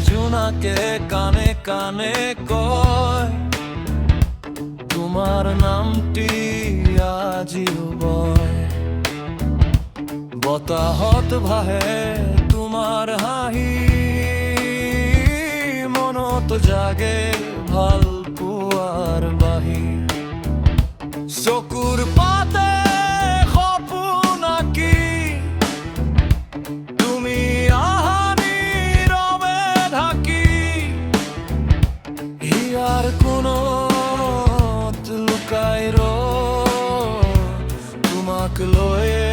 জোনাকে কানে কানে কয় তোমার নামটি আজিও বয়। বতাহত ভাহে তোমাৰ হাঁহি, মনত জাগে ভাল পোৱাৰ বাহি। চকুৰ পাতে সপোন আঁকি তুমি আহা নীৰৱে ঢাকি, হিয়াৰ কোণত লুকাই তোমাক লৈয়ে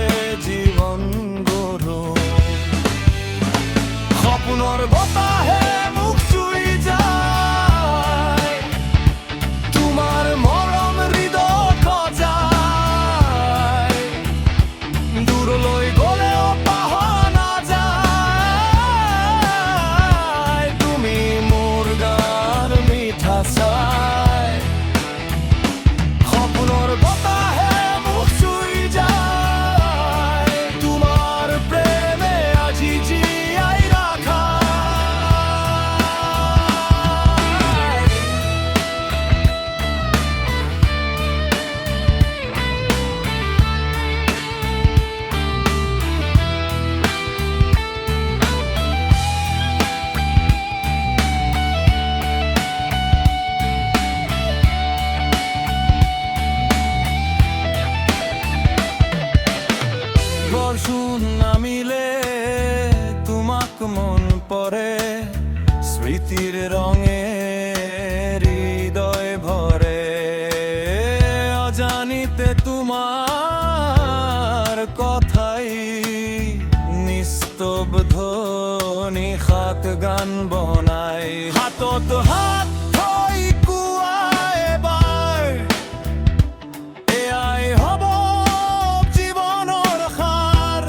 জীৱন গঢ়ো। সপোনৰ বতাহে মোক চুই যায়, তোমাৰ মৰম হৃদয় সজায়। দূৰলৈ গ'লেও পাহৰা নাযায়, তুমি মোৰ গান মিঠা চাই। সপোনৰ বতাহে মোক চুই যায়, তোমাৰ প্ৰেমে আজি জীয়াই ৰাখা। বৰষুণ নামিলে তোমাক মন পৰে, স্মৃতিৰ ৰঙে হৃদয় ভৰে। অজানিতে তোমাৰ কথাই নিস্তব্ধ নিশাত গান বনাই। হাতত হাত থৈ কোৱা এবাৰ, এয়াই হ'ব জীৱনৰ সাৰ।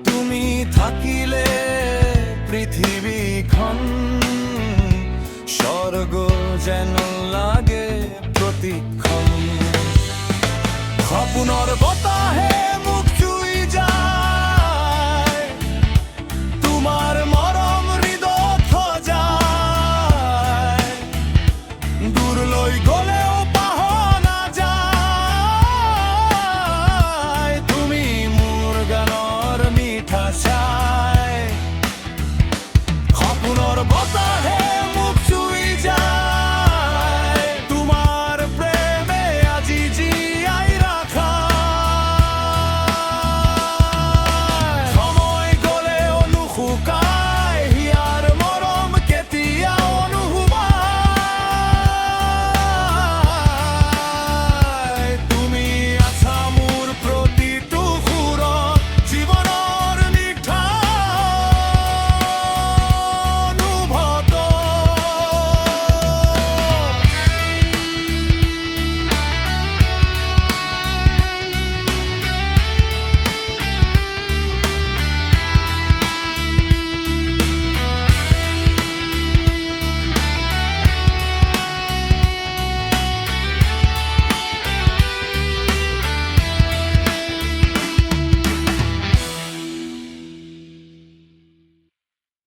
তুমি থাকিলে পৃথিৱীখন স্বৰ্গ যেন লাগে প্ৰতিক্ষণ। সপোনৰ বতাহে